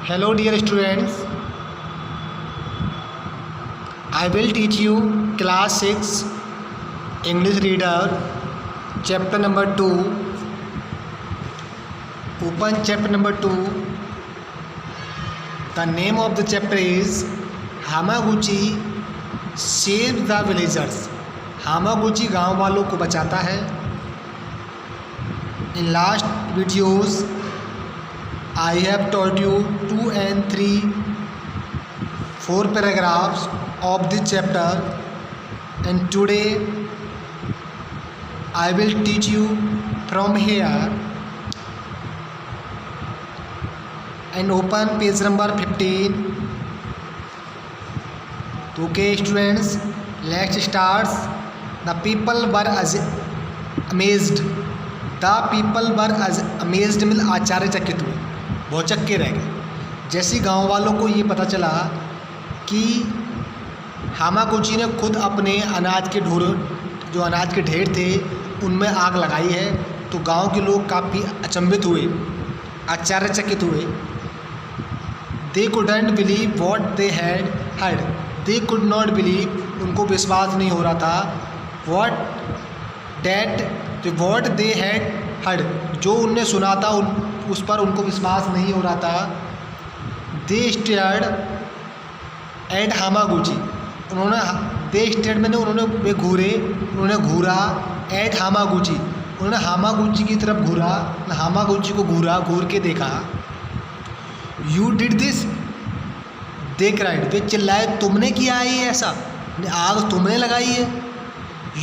Hello dear students, I will teach you class 6 English reader chapter number 2. Open chapter number 2. The name of the chapter is Hamaguchi Save the Villagers. Hamaguchi गाँव वालों को बचाता है. In last videos I have taught you 2 and 3 4 paragraphs of this chapter, and today I will teach you from here. And open page number 15. Okay students, let's start. The people were amazed. The people were amazed मिल आश्चर्यचकित हुए, बहुत चक्के रह गए. जैसे गांव वालों को ये पता चला कि हामागुची ने खुद अपने अनाज के जो अनाज के ढेर थे उनमें आग लगाई है, तो गांव के लोग काफ़ी अचंभित हुए, आश्चर्यचकित हुए. They couldn't believe what they had heard. They could not believe, उनको विश्वास नहीं हो रहा था. वॉट दे हैड हर्ड, जो उनने सुना था उस पर उनको विश्वास नहीं हो रहा था. दे स्टेयर्ड एट हामागुची, दे स्टेयर्ड मैंने वे उन्होंने घूरा. एट हामागुची, उन्होंने हामागुची की तरफ घूरा, हामागुची को घूर के देखा. You did this, they cried, वे चिल्लाए, तुमने किया है ये ऐसा, आग तुमने लगाई है.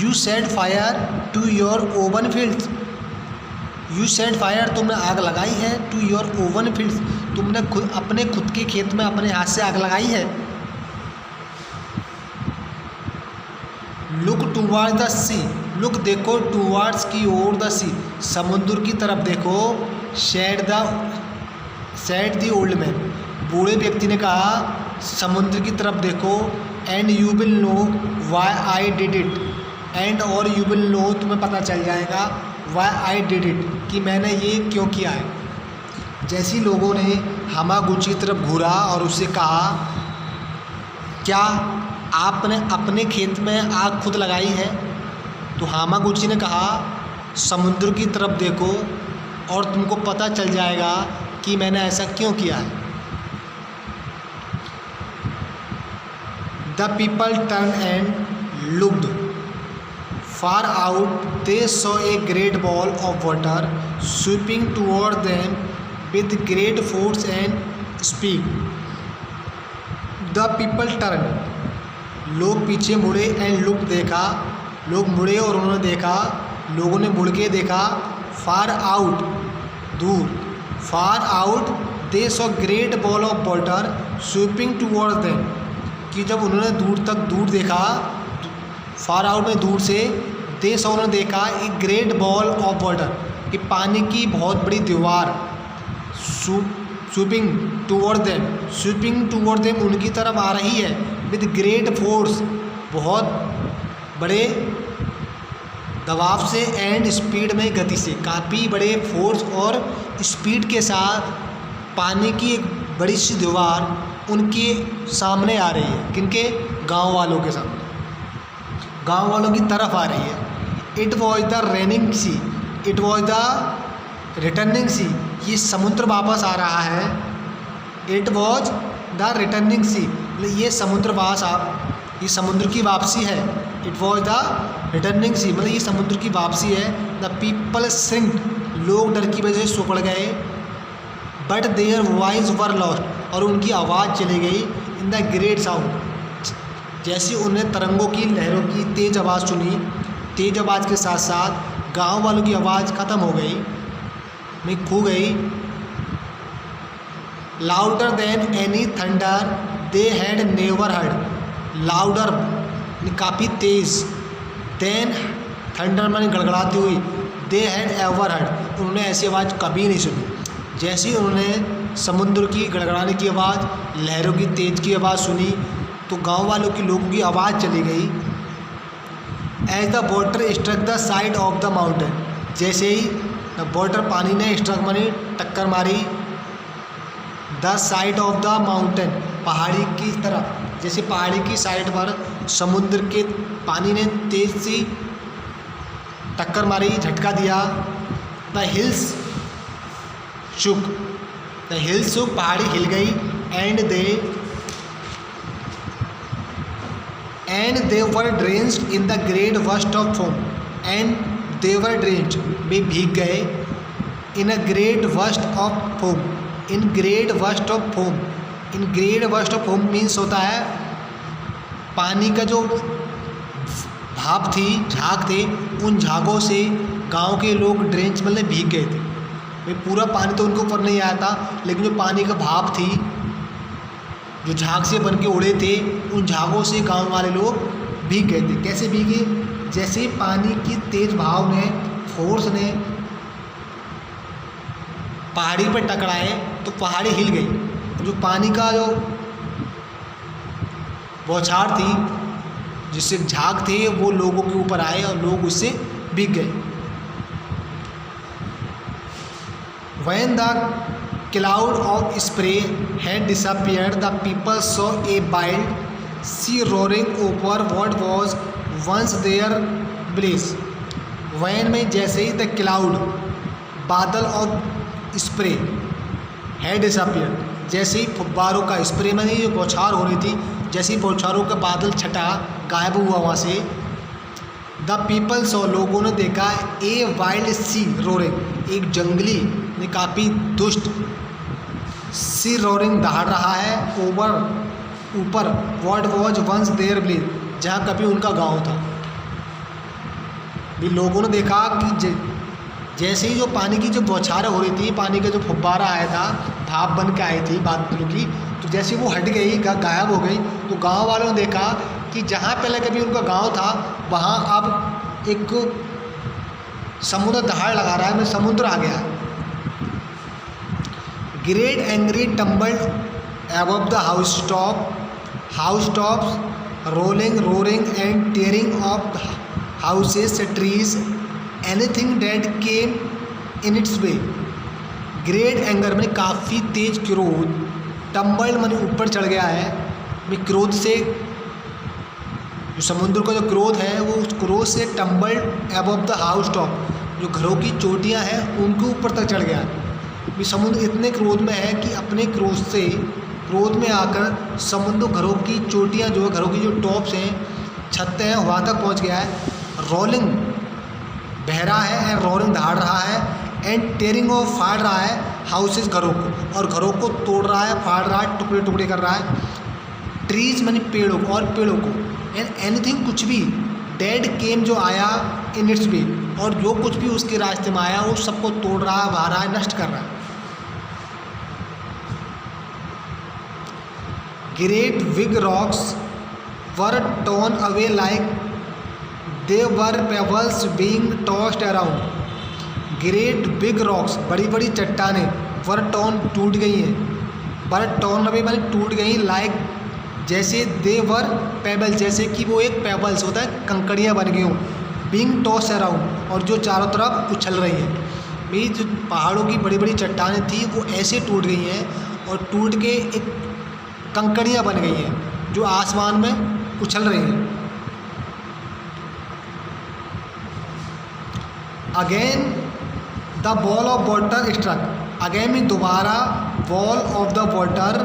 You set fire to your own fields. You set fire, तुमने आग लगाई है. टू योर ओवन फील्ड्स, तुमने अपने खुद के खेत में अपने हाथ से आग लगाई है. Look towards the sea, look देखो, टूवर्ड्स की ओर, द सी समुद्र की तरफ देखो. सेड द ओल्ड मैन, बूढ़े व्यक्ति ने कहा, समुद्र की तरफ देखो. And you will know why I did it, and और यू विल नो, तुम्हें पता चल जाएगा, वाई आई डिड इट, कि मैंने ये क्यों किया है. जैसे ही लोगों ने हामागुची की तरफ घूरा और उससे कहा, क्या आपने अपने खेत में आग खुद लगाई है, तो हामागुची ने कहा, समुद्र की तरफ देखो और तुमको पता चल जाएगा कि मैंने ऐसा क्यों किया है. The people turn and looked far out. They saw a great ball of water sweeping toward them with great force and speed. The people turn, लोग पीछे मुड़े. एंड लुक, देखा, लोग मुड़े और उन्होंने देखा, लोगों ने मुड़ के देखा. फार आउट, दूर. Far out, they saw great ball of water sweeping toward them, कि जब उन्होंने दूर देखा, फार आउट में दूर से, दे सॉ उन्होंने देखा, एक ग्रेट बॉल ऑफ वाटर, कि पानी की बहुत बड़ी दीवार, स्वीपिंग टुवर्ड देम उनकी तरफ आ रही है. विद ग्रेट फोर्स, बहुत बड़े दबाव से. एंड स्पीड में, गति से, काफ़ी बड़े फोर्स और स्पीड के साथ पानी की एक बड़ी सी दीवार उनके सामने आ रही है. किनके? गांव वालों के सामने, गांव वालों की तरफ आ रही है. It was the raining sea, it was the returning sea, ये समुद्र वापस आ रहा है. It was the returning sea, ये समुद्र की वापसी है. It was the returning sea, मतलब ये समुद्र की वापसी है. द पीपल श्रिंक्ड, लोग डर की वजह से सो पड़ गए. But their voice were lost, और उनकी आवाज़ चली गई. इन द ग्रेट साउंड, जैसे उन्हें तरंगों की, लहरों की तेज़ आवाज़ सुनी. तेज़ आवाज़ के साथ साथ गांव वालों की आवाज़ ख़त्म हो गई, में खो गई. Louder than any thunder they had never heard. Louder काफ़ी तेज़, देन थंडर माने गड़गड़ाती हुई, दे हैड एवर हर्ड, उन्होंने ऐसी आवाज़ कभी नहीं सुनी. जैसे ही उन्होंने समुद्र की गड़गड़ाने की आवाज़, लहरों की तेज़ की आवाज़ सुनी, तो गांव वालों की, लोगों की आवाज़ चली गई. As the water struck the side of the mountain, जैसे ही वाटर पानी ने स्ट्रक मानी, टक्कर मारी the side of the mountain, पहाड़ी की तरफ, जैसे पहाड़ी की साइड पर समुद्र के पानी ने तेज सी टक्कर मारी, झटका दिया। The hills shook, the hills shook, पहाड़ी हिल गई। And they were drenched in the great worst of foam, and they were drenched, वे भीग गए। In a great worst of foam, in great worst of foam, in great worst of foam means होता है पानी का जो भाप थी, झाग थे, उन झागों से गांव के लोग ड्रेंच मतलब भीग गए थे। भाई पूरा पानी तो उनके ऊपर नहीं आया था, लेकिन जो पानी का भाप थी जो झाग से बन के उड़े थे, उन झागों से गांव वाले लोग भीग गए थे। कैसे भीगे? जैसे पानी की तेज भाव ने, फोर्स ने पहाड़ी पर टकराए तो पहाड़ी हिल गई। जो पानी का जो बौछार थी, जिससे झाग थे, वो लोगों के ऊपर आए और लोग उससे भीग गए। When the cloud of spray had disappeared, the people saw a wild sea roaring over what was once their bliss. When में जैसे ही the cloud, बादल of spray had disappeared, जैसे ही फुब्बारों का स्प्रे में जो बौछार हो रही थी, जैसे ही बौछारों का बादल छटा, गायब हुआ वहाँ से। द पीपल सो, लोगों ने देखा, ए वाइल्ड सी रोरिंग, एक जंगली ने काफ़ी दुष्ट सी रोरिंग दहाड़ रहा है, ओवर ऊपर, what was once there village, जहाँ कभी उनका गांव था। भी लोगों ने देखा कि जैसे ही जो पानी की जो बौछारें हो रही थी, पानी का जो फुब्बारा आया था, भाप बन के आई थी बादलों की, तो जैसे वो हट गई, गायब हो गई, तो गांव वालों ने देखा कि जहाँ पहले कभी उनका गांव था, वहाँ अब एक समुद्र दहाड़ लगा रहा है, में समुद्र आ गया। Great angry tumbled above the house tops, rolling, roaring and tearing off houses, trees, anything that came in its way. Great anger में काफ़ी तेज क्रोध, टम्बल्ड मन ऊपर चढ़ गया है। में क्रोध से, जो समुद्र का जो क्रोध है, वो उस क्रोध से tumbled above the house top, जो घरों की चोटियां हैं उनके ऊपर तक चढ़ गया। भी समुद्र इतने क्रोध में है कि अपने क्रोध में आकर समुद्र घरों की चोटियां, जो है घरों की जो टॉप्स हैं, छतें हैं, वहाँ तक पहुँच गया है। रोलिंग बह रहा है, एंड रोरिंग दहाड़ रहा है, एंड टेयरिंग ऑफ, फाड़ रहा है, हाउसेस, घरों को, और घरों को तोड़ रहा है, फाड़ रहा है, टुकड़े टुकड़े कर रहा है। ट्रीज मानी पेड़ों को, और पेड़ों को, एंड एनीथिंग कुछ भी, डेड केम जो आया इन इट्स वे, और जो कुछ भी उसके रास्ते में आया वो सबको तोड़ रहा है, बहा रहा है, नष्ट कर रहा है। Great big rocks were torn away like they were pebbles being tossed around. Great big rocks, बड़ी बड़ी चट्टानें, वर टॉर्न, टूट गई हैं, वर टॉर्न अवे मानी टूट गई, लाइक जैसे दे वर पेबल, जैसे कि वो एक पेबल्स होता है, कंकड़ियाँ बन गई हों, बीइंग टॉस्ड अराउंड, और जो चारों तरफ उछल रही हैं। भाई जो पहाड़ों की बड़ी बड़ी चट्टानें थी वो ऐसे टूट गई हैं, और टूट के एक कंकड़ियाँ बन गई हैं जो आसमान में उछल रही हैं। Again the ball of water struck, again में दोबारा ball of the water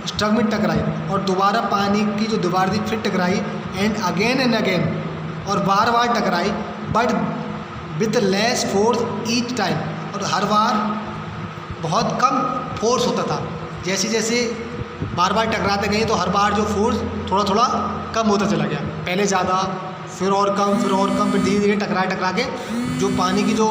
struck में टकराई, और दोबारा पानी की जो दीवार थी फिर टकराई, एंड अगेन, और बार बार टकराई, but with less force each time, और हर बार बहुत कम फोर्स होता था। जैसे जैसे बार बार टकराते गए तो हर बार जो फोर्स थोड़ा थोड़ा कम होता चला गया, पहले ज़्यादा, फिर और कम, फिर और कम, फिर धीरे धीरे टकरा के जो पानी की जो